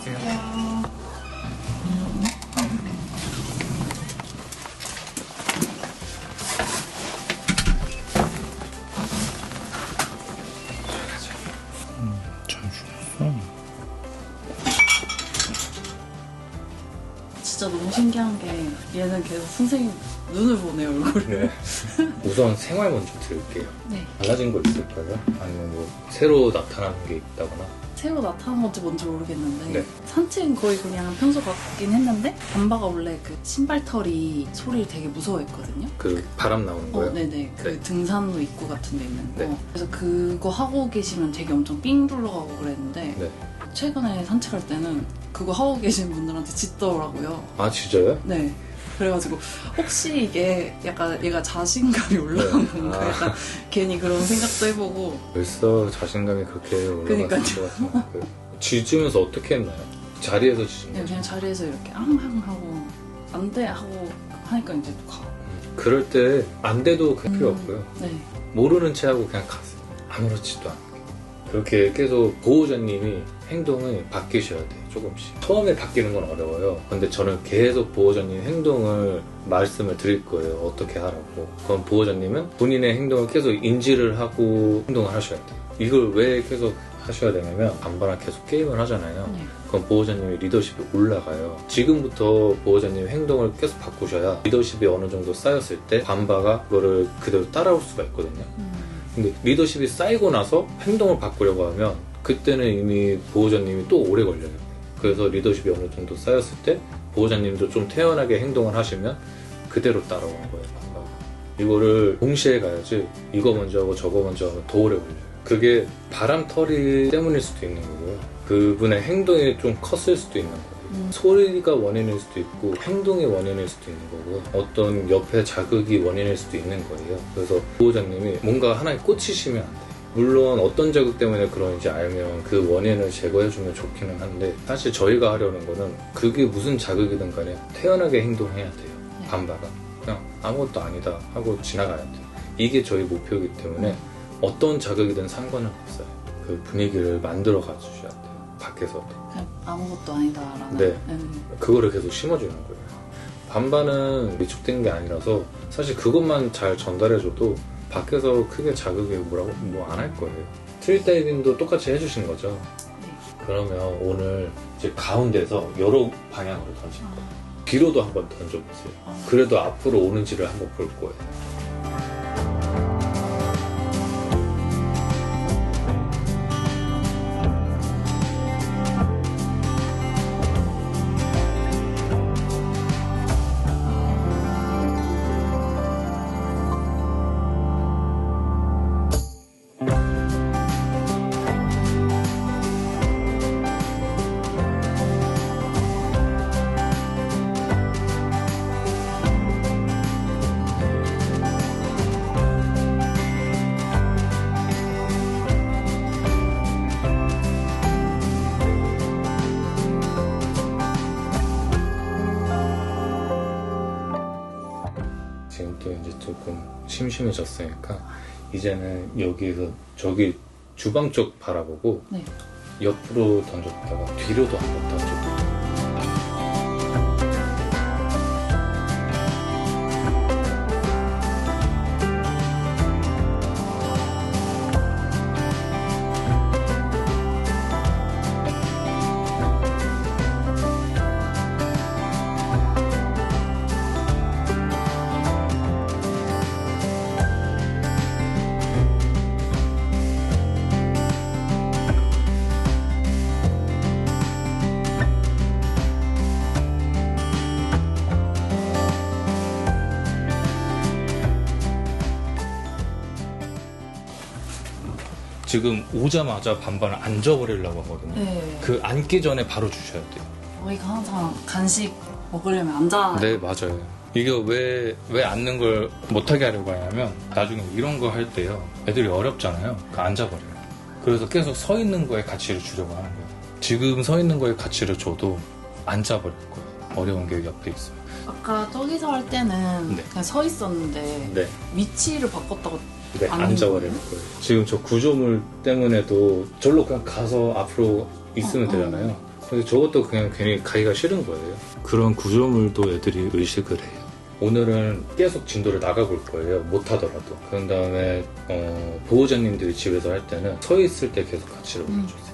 안녕하세요. 잘 죽었어. 진짜 너무 신기한 게 얘는 계속 선생님 눈을 보네요, 얼굴을. 네. 우선 생활 먼저 드릴게요. 네. 달라진 거 있을까요? 아니면 뭐 새로 나타나는 게 있다거나? 새로 나타난 건지 뭔지 모르겠는데 네. 산책은 거의 그냥 평소 같긴 했는데 밤바가 원래 그 신발털이 소리를 되게 무서워했거든요. 그 바람 나오는 거요? 네네. 그 네. 등산로 입구 같은 데 있는 거. 네. 그래서 그거 하고 계시면 되게 엄청 삥 둘러가고 그랬는데 네. 최근에 산책할 때는 그거 하고 계신 분들한테 짖더라고요. 아 진짜요? 네. 그래가지고 혹시 이게 약간 얘가 자신감이 올라간 네. 건가 아. 약간 괜히 그런 생각도 해보고. 벌써 자신감이 그렇게 올라갔을 것 같아요. 짖으면서 어떻게 했나요? 자리에서 짖은 네, 거죠? 그냥 자리에서 이렇게 앙앙 하고 안 돼 하고 하니까 이제 또 가. 그럴 때 안 돼도 그 필요 없고요. 네. 모르는 채 하고 그냥 가세요. 아무렇지도 않고. 그렇게 계속 보호자님이 행동을 바뀌셔야 돼요. 조금씩. 처음에 바뀌는 건 어려워요. 근데 저는 계속 보호자님 행동을 말씀을 드릴 거예요. 어떻게 하라고. 그럼 보호자님은 본인의 행동을 계속 인지를 하고 행동을 하셔야 돼요. 이걸 왜 계속 하셔야 되냐면 반반랑 계속 게임을 하잖아요. 네. 그럼 보호자님의 리더십이 올라가요. 지금부터 보호자님 행동을 계속 바꾸셔야 리더십이 어느 정도 쌓였을 때 반바가 그거를 그대로 따라올 수가 있거든요. 근데 리더십이 쌓이고 나서 행동을 바꾸려고 하면 그때는 이미 보호자님이 또 오래 걸려요. 그래서 리더십이 어느 정도 쌓였을 때 보호자님도 좀 태연하게 행동을 하시면 그대로 따라오는 거예요. 반바가. 이거를 동시에 가야지 이거 먼저 하고 저거 먼저 하면 더 오래 걸려요. 그게 바람털이 때문일 수도 있는 거고요. 그분의 행동이 좀 컸을 수도 있는 거예요. 소리가 원인일 수도 있고 행동이 원인일 수도 있는 거고요. 어떤 옆에 자극이 원인일 수도 있는 거예요. 그래서 보호자님이 뭔가 하나에 꽂히시면 안 돼요. 물론 어떤 자극 때문에 그런지 알면 그 원인을 제거해주면 좋기는 한데 사실 저희가 하려는 거는 그게 무슨 자극이든 간에 태연하게 행동해야 돼요. 반바가 그냥 아무것도 아니다 하고 지나가야 돼요. 이게 저희 목표이기 때문에 어떤 자극이든 상관은 없어요. 그 분위기를 만들어 가주셔야 돼요. 밖에서도. 그냥 아무것도 아니다라는. 네. 그거를 계속 심어주는 거예요. 반반은 위축된 게 아니라서 사실 그것만 잘 전달해줘도 밖에서 크게 자극이 뭐라고 뭐 안 할 거예요. 트릴 다이빙도 똑같이 해주신 거죠. 네. 그러면 오늘 이제 가운데서 여러 방향으로 던질 거예요. 뒤로도 한번 던져보세요. 그래도 앞으로 오는지를 한번 볼 거예요. 지금 또 이제 조금 심심해졌으니까 이제는 여기에서 저기 주방 쪽 바라보고 네. 옆으로 던졌다가 뒤로도 한번 던져보고 지금 오자마자 반반을 앉아버리려고 하거든요. 네. 그 앉기 전에 바로 주셔야 돼요. 저희가 항상 간식 먹으려면 앉아. 네, 맞아요. 이게 왜 앉는 걸 못하게 하려고 하냐면 나중에 이런 거 할 때요. 애들이 어렵잖아요. 앉아버려요. 그래서 계속 서 있는 거에 가치를 주려고 하는 거예요. 지금 서 있는 거에 가치를 줘도 앉아버릴 거예요. 어려운 게 옆에 있어요. 아까 저기서 할 때는 네. 그냥 서 있었는데 네. 위치를 바꿨다고. 네, 앉는 앉아버릴 거예요. 지금 저 구조물 때문에도 절로 그냥 가서 앞으로 있으면 되잖아요. 근데 저것도 그냥 괜히 가기가 싫은 거예요. 그런 구조물도 애들이 의식을 해요. 오늘은 계속 진도를 나가볼 거예요. 못하더라도. 그런 다음에 보호자님들이 집에서 할 때는 서 있을 때 계속 가치를 올려주세요.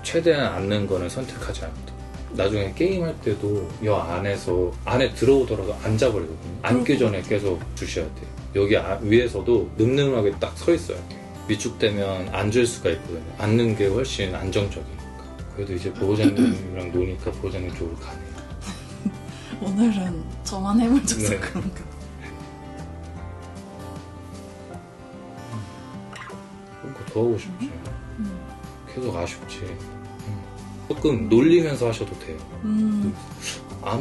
최대한 앉는 거는 선택하지 않도록. 나중에 게임할 때도 이 안에서 안에 들어오더라도 앉아버리거든요. 앉기 전에 계속 주셔야 돼요. 여기 위에서도 늠름하게 딱 서 있어요. 위축되면 앉을 수가 있거든요. 앉는 게 훨씬 안정적이니까. 그래도 이제 보호자님이랑 노니까 보호자님 쪽으로 가네요. 오늘은 저만 해물 줘서 네. 그런가. 뭔가 더 하고 싶지. 계속 아쉽지. 조금 놀리면서 하셔도 돼요. 안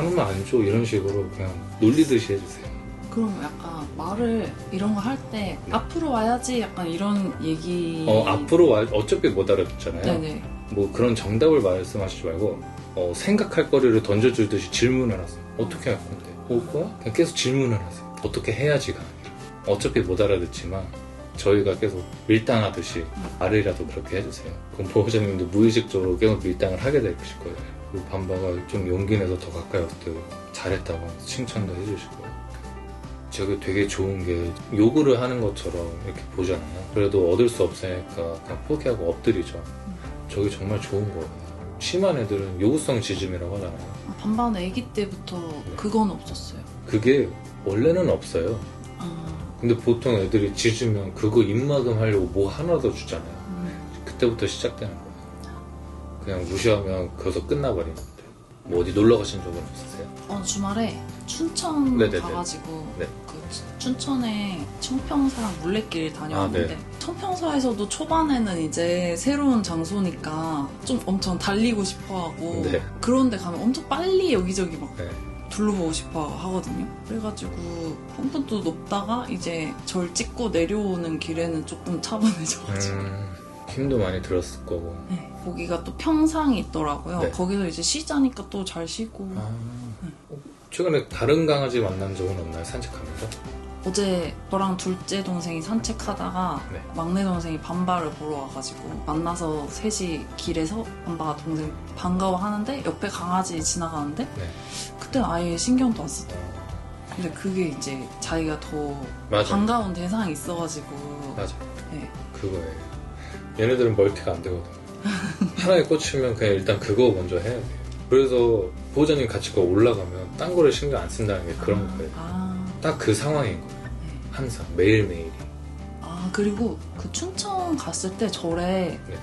오면 안 줘. 이런 식으로 그냥 놀리듯이 해주세요. 그럼 약간 말을 이런 거 할 때 앞으로 와야지 약간 이런 얘기. 앞으로 어차피 못 알아듣잖아요. 네네. 뭐 그런 정답을 말씀하시지 말고 생각할 거리를 던져주듯이 질문을 하세요. 어떻게 할 건데? 올 거야? 그냥 계속 질문을 하세요. 어떻게 해야지가 아니라. 어차피 못 알아듣지만 저희가 계속 밀당하듯이 말이라도 그렇게 해주세요. 그럼 보호자님도 무의식적으로 계속 밀당을 하게 되실 거예요. 그리고 밤바가 좀 용기 내서 더 가까이 왔을 때 잘했다고 칭찬도 해주실 거예요. 저게 되게 좋은 게 요구를 하는 것처럼 이렇게 보잖아요. 그래도 얻을 수 없으니까 그냥 포기하고 엎드리죠. 저게 정말 좋은 거예요. 심한 애들은 요구성 지짐이라고 하잖아요. 반반 아기 때부터 네. 그건 없었어요. 그게 원래는 없어요. 근데 보통 애들이 짖으면 그거 입막음 하려고 뭐 하나 더 주잖아요. 그때부터 시작되는 거예요. 그냥 무시하면 거기서 끝나버리는데. 뭐 어디 놀러 가신 적은 없으세요? 주말에 춘천 네네네. 가가지고 네. 그 춘천에 청평사 물레길 다녀왔는데 네. 청평사에서도 초반에는 이제 새로운 장소니까 좀 엄청 달리고 싶어하고 네. 그런데 가면 엄청 빨리 여기저기 막 네. 둘러보고 싶어 하거든요. 그래가지고 한 번도 높다가 이제 절 찍고 내려오는 길에는 조금 차분해져가지고 힘도 많이 들었을 거고. 네, 거기가 또 평상이 있더라고요. 네. 거기서 이제 쉬자니까 또 잘 쉬고 최근에 다른 강아지 만난 적은 없나요? 산책하면서? 어제 저랑 둘째 동생이 산책하다가 네. 막내 동생이 반바를 보러 와가지고 만나서 셋이 길에서 반바가 동생 반가워하는데 옆에 강아지 지나가는데 네. 그땐 아예 신경도 안 쓰더라고요. 근데 그게 이제 자기가 더 맞아요. 반가운 대상이 있어가지고 맞아. 네. 그거예요. 얘네들은 멀티가 안 되거든요. 하나에 꽂히면 그냥 일단 그거 먼저 해야 돼요. 그래서 보호자님 같이 거 올라가면 딴 거를 신경 안 쓴다는 게 그런 거예요. 딱 그 상황인 거예요. 네. 항상 매일매일이. 그리고 그 춘천 갔을 때 절에 네.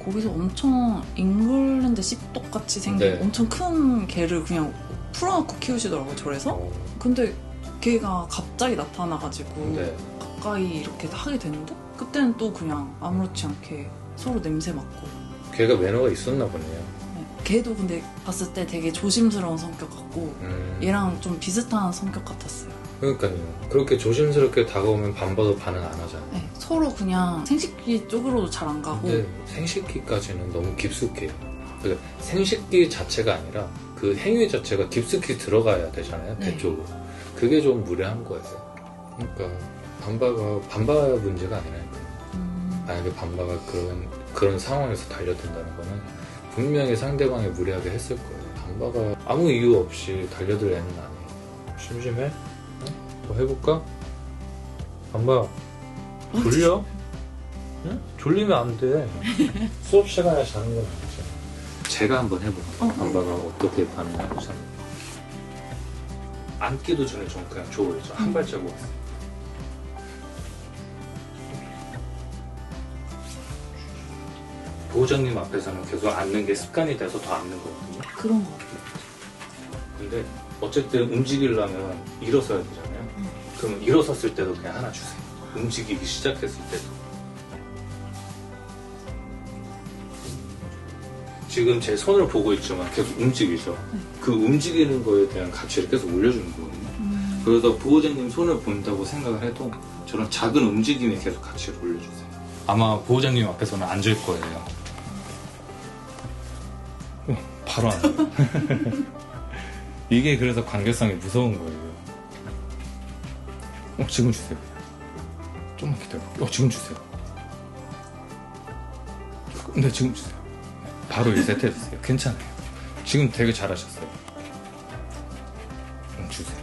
거기서 엄청 잉글랜드 씹독같이 생긴 네. 엄청 큰 개를 그냥 풀어놓고 키우시더라고요, 절에서. 근데 걔가 갑자기 나타나가지고 네. 가까이 이렇게 하게 됐는데 그때는 또 그냥 아무렇지 않게 서로 냄새 맡고. 걔가 매너가 있었나 보네요. 네. 걔도 근데 봤을 때 되게 조심스러운 성격 같고 얘랑 좀 비슷한 성격 같았어요. 그러니까요. 그렇게 조심스럽게 다가오면 반봐도 반응 안 하잖아요. 네, 서로 그냥 생식기 쪽으로도 잘 안 가고. 근데 생식기까지는 너무 깊숙해요. 그러니까 생식기 자체가 아니라 그 행위 자체가 깊숙이 들어가야 되잖아요. 배 네. 쪽으로. 그게 좀 무례한 거예요. 그러니까 반바가 문제가 아니라니까요. 만약에 반바가 그런 상황에서 달려든다는 거는 분명히 상대방이 무례하게 했을 거예요. 반바가 아무 이유 없이 달려들 애는 아니에요. 심심해? 응? 더 해볼까? 반바 졸려? 응? 졸리면 안 돼. 수업 시간에 자는 건 아니죠. 제가 한번 해볼게요. 반바가 어떻게 반응하는지. 앉기도 전에 좀 그냥 줘버리죠. 한 발자국 왔어요. 보호자님 앞에서는 계속 앉는 게 습관이 돼서 더 앉는 거거든요. 그런 거 같아요. 근데 어쨌든 움직이려면 일어서야 되잖아요. 그럼 일어섰을 때도 그냥 하나 주세요. 움직이기 시작했을 때도. 지금 제 손을 보고 있지만 계속 움직이죠. 그 움직이는 거에 대한 가치를 계속 올려주는 거거든요. 그래서 보호자님 손을 본다고 생각을 해도 저런 작은 움직임에 계속 가치를 올려주세요. 아마 보호자님 앞에서는 앉을 거예요. 바로 앉아요. 이게 그래서 관계성이 무서운 거예요. 지금 주세요. 좀만 기다려. 지금 주세요. 네, 지금 주세요. 바로 리셋해주세요. 괜찮아요. 지금 되게 잘하셨어요. 주세요.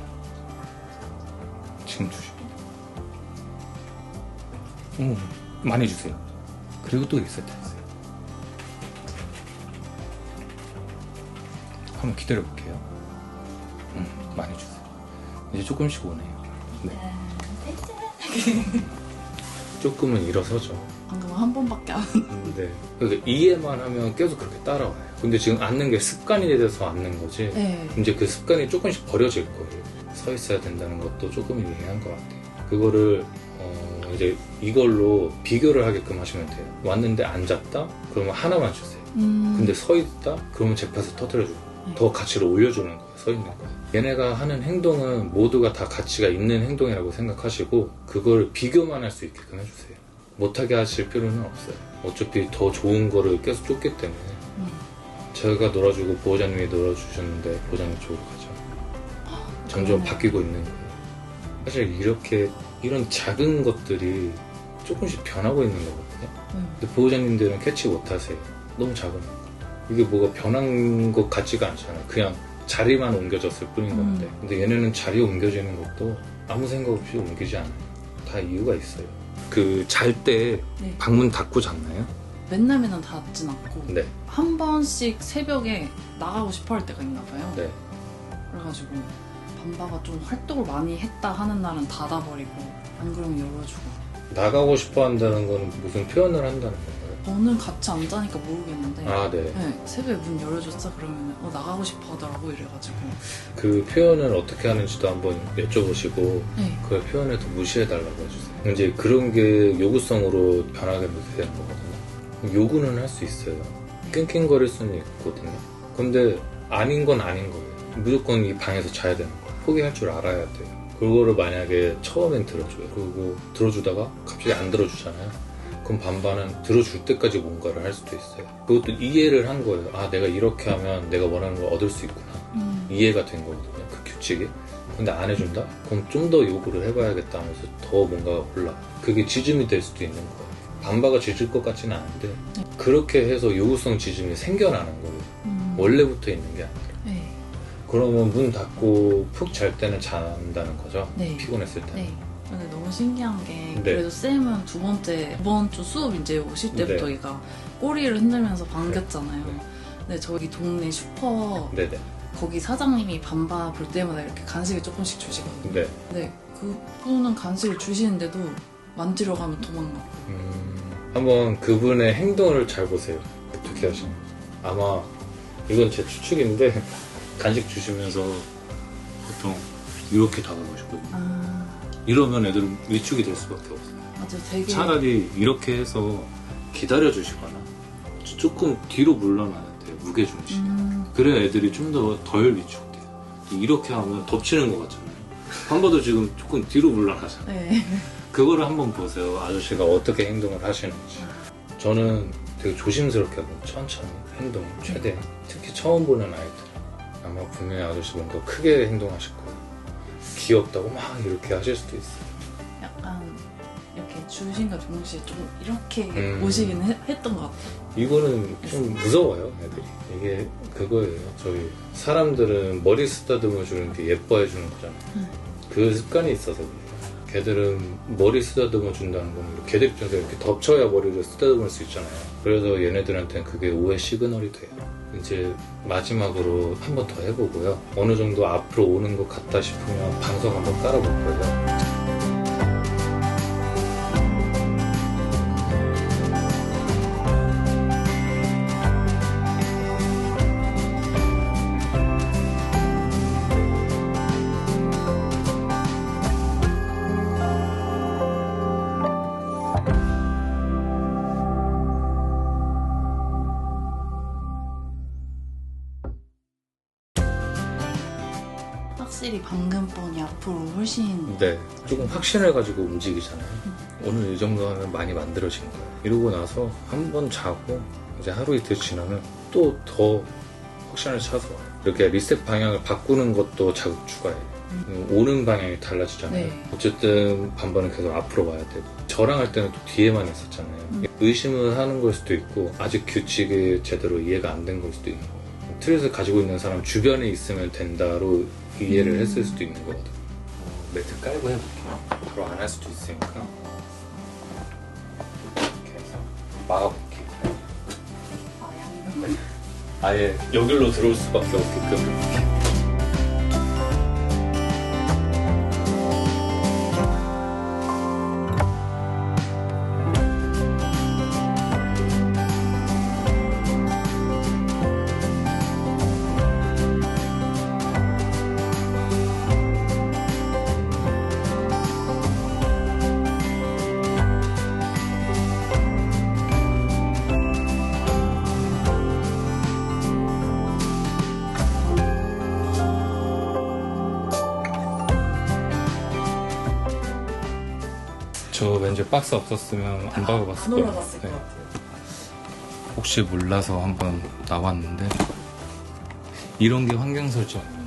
지금 주시고. 많이 주세요. 그리고 또 리셋해주세요. 한번 기다려볼게요. 많이 주세요. 이제 조금씩 오네요. 네. 조금은 일어서죠. 방금 한 번밖에 안. 네. 그러니까 이해만 하면 계속 그렇게 따라와요. 근데 지금 앉는 게 습관이 돼서 앉는 거지. 네. 이제 그 습관이 조금씩 버려질 거예요. 서 있어야 된다는 것도 조금은 이해한 것 같아요. 그거를 이제 이걸로 비교를 하게끔 하시면 돼요. 왔는데 앉았다? 그러면 하나만 주세요. 근데 서 있다? 그러면 제 팟을 터뜨려줘요. 네. 더 가치를 올려주는 거예요. 서 있는 거예요. 얘네가 하는 행동은 모두가 다 가치가 있는 행동이라고 생각하시고 그걸 비교만 할 수 있게끔 해주세요. 못하게 하실 필요는 없어요. 어차피 더 좋은 거를 계속 쫓기 때문에 제가 놀아주고 보호자님이 놀아주셨는데 보호자님 쪽으로 가죠. 점점 바뀌고 있는 거예요. 사실 이렇게 이런 작은 것들이 조금씩 변하고 있는 거거든요. 근데 보호자님들은 캐치 못하세요. 너무 작은 거. 이게 뭐가 변한 것 같지가 않잖아요. 그냥 자리만 옮겨졌을 뿐인 건데. 근데 얘네는 자리 옮겨지는 것도 아무 생각 없이 옮기지 않아요. 다 이유가 있어요. 그 잘 때 네. 방문 닫고 잤나요? 맨날 닫진 않고 네. 한 번씩 새벽에 나가고 싶어 할 때가 있나 봐요. 네. 그래가지고 밤바가 좀 활동을 많이 했다 하는 날은 닫아버리고 안 그러면 열어주고. 나가고 싶어 한다는 건 무슨 표현을 한다는 건가요? 저는 같이 안 자니까 모르겠는데 아, 네. 네, 새벽에 문 열어줬어 그러면 나가고 싶어 하더라고 이래가지고. 그 표현을 어떻게 하는지도 한번 여쭤보시고 네. 그 표현을 더 무시해달라고 해주세요. 이제 그런 게 요구성으로 변하게 되는 거거든요. 요구는 할 수 있어요. 낑낑거릴 수는 있거든요. 근데 아닌 건 아닌 거예요. 무조건 이 방에서 자야 되는 거예요. 포기할 줄 알아야 돼요. 그거를 만약에 처음엔 들어줘요. 그리고 들어주다가 갑자기 안 들어주잖아요. 그럼 반반은 들어줄 때까지 뭔가를 할 수도 있어요. 그것도 이해를 한 거예요. 아, 내가 이렇게 하면 내가 원하는 걸 얻을 수 있구나. 이해가 된 거거든요. 그 규칙이. 근데 안 해준다? 그럼 좀 더 요구를 해봐야겠다 하면서 더 뭔가가 올라가요. 그게 지짐이 될 수도 있는 거예요. 반바가 짖을 것 같지는 않은데 그렇게 해서 요구성 지짐이 생겨나는 거예요. 원래부터 있는 게 아니라. 네. 그러면 문 닫고 푹 잘 때는 잔다는 거죠? 네. 피곤했을 때는. 네. 근데 너무 신기한 게 네. 그래도 쌤은 이번 주 수업 이제 오실 때부터 네. 얘가 꼬리를 흔들면서 반겼잖아요. 네. 근데 저희 동네 슈퍼 네네. 거기 사장님이 밤바 볼 때마다 이렇게 간식을 조금씩 주시거든요. 네. 근데 그분은 간식을 주시는데도 만지러 가면 도망가고. 한번 그분의 행동을 잘 보세요. 어떻게 하시는지. 아마 이건 제 추측인데 간식 주시면서 보통 이렇게 다가가시거든요. 아, 이러면 애들은 위축이 될 수밖에 없어요. 맞아, 되게. 차라리 이렇게 해서 기다려 주시거나 조금 뒤로 물러나야 돼요. 무게중심. 그래야 애들이 좀 더 덜 위축돼요. 이렇게 하면 덮치는 것 같잖아요. 한번도 지금 조금 뒤로 물러나잖아요. 네. 그거를 한번 보세요. 아저씨가 어떻게 행동을 하시는지. 저는 되게 조심스럽게 하고 천천히 행동 최대한. 특히 처음 보는 아이들. 아마 분명히 아저씨 뭔가 크게 행동하실 거예요. 귀엽다고 막 이렇게 하실 수도 있어요. 약간 이렇게 주신과 동시에 좀 이렇게 오시긴 했던 것 같아요. 이거는 좀 무서워요, 애들이. 이게 그거예요. 저희 사람들은 머리 쓰다듬어 주는 게 예뻐해 주는 거잖아요. 그 습관이 있어서 그래요. 걔들은 머리 쓰다듬어 준다는 건 걔들 입장에서 이렇게 덮쳐야 머리를 쓰다듬을 수 있잖아요. 그래서 얘네들한테는 그게 오해 시그널이 돼요. 이제 마지막으로 한 번 더 해보고요. 어느 정도 앞으로 오는 것 같다 싶으면 방석 한번 깔아볼 거예요. 확실히 방금 번이 앞으로 훨씬. 네, 조금 확신을 가지고 움직이잖아요. 오늘 이 정도 하면 많이 만들어진 거예요. 이러고 나서 한 번 자고 이제 하루 이틀 지나면 또 더 확신을 차서 와요. 이렇게 리셋 방향을 바꾸는 것도 자극 추가예요. 오는 방향이 달라지잖아요. 네. 어쨌든 반반은 계속 앞으로 와야 되고 저랑 할 때는 또 뒤에만 있었잖아요. 의심을 하는 걸 수도 있고 아직 규칙이 제대로 이해가 안 된 걸 수도 있고 트릿을 가지고 있는 사람 주변에 있으면 된다로 이해를 했을 수도 있는 거거든. 매트 깔고 해볼게요. 바로 안 할 수도 있으니까 이렇게 해서 막아볼게요. 아예 여기로 들어올 수밖에 없게끔 이렇게. 저 왠지 박스 없었으면 안 박아봤을 안 거예요. 올라갔을 것 같아요. 혹시 몰라서 한번 나왔는데 이런 게 환경 설정이에요.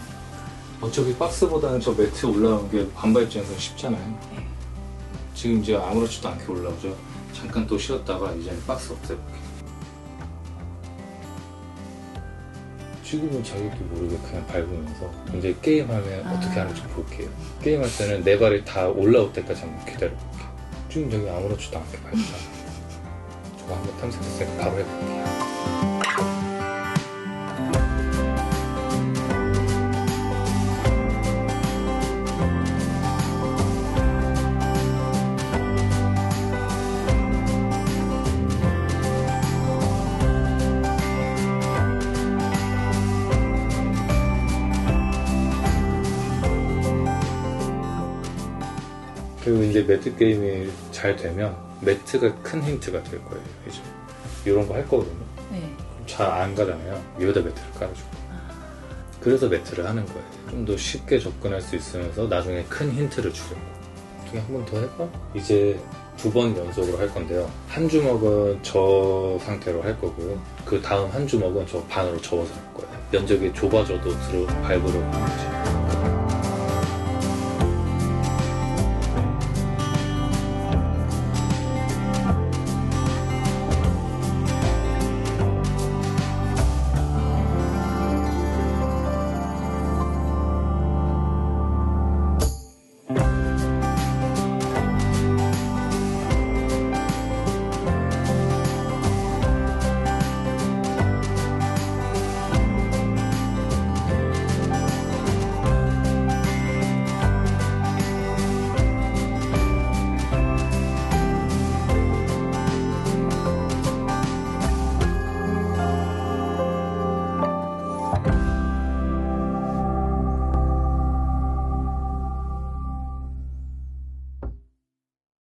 어차피 박스보다는 저 매트 올라오는 게 반바 입장에서 쉽잖아요. 네. 지금 이제 아무렇지도 않게 올라오죠. 잠깐 또 쉬었다가 이제는 박스 없애볼게요. 지금은 자기도 모르게 그냥 밟으면서 이제 게임하면 어떻게 하는지 볼게요. 게임할 때는 내 발이 다 올라올 때까지 한번 기다려볼게요. 지금 저기 아무렇지도 않게 밟잖아요. 저거 한번 탐색했으니까 바로 해볼게요. 그리고 이제 매트 게임이 잘 되면 매트가 큰 힌트가 될 거예요. 이제 이런 거 할 거거든요. 네. 잘 안 가잖아요. 위에다 매트를 깔아주고. 그래서 매트를 하는 거예요. 좀 더 쉽게 접근할 수 있으면서 나중에 큰 힌트를 주려고. 어떻게 한 번 더 해봐? 이제 2번 연속으로 할 건데요. 한 주먹은 저 상태로 할 거고요. 그 다음 한 주먹은 저 반으로 접어서 할 거예요. 면적이 좁아져도 밟으려고 하는 거지.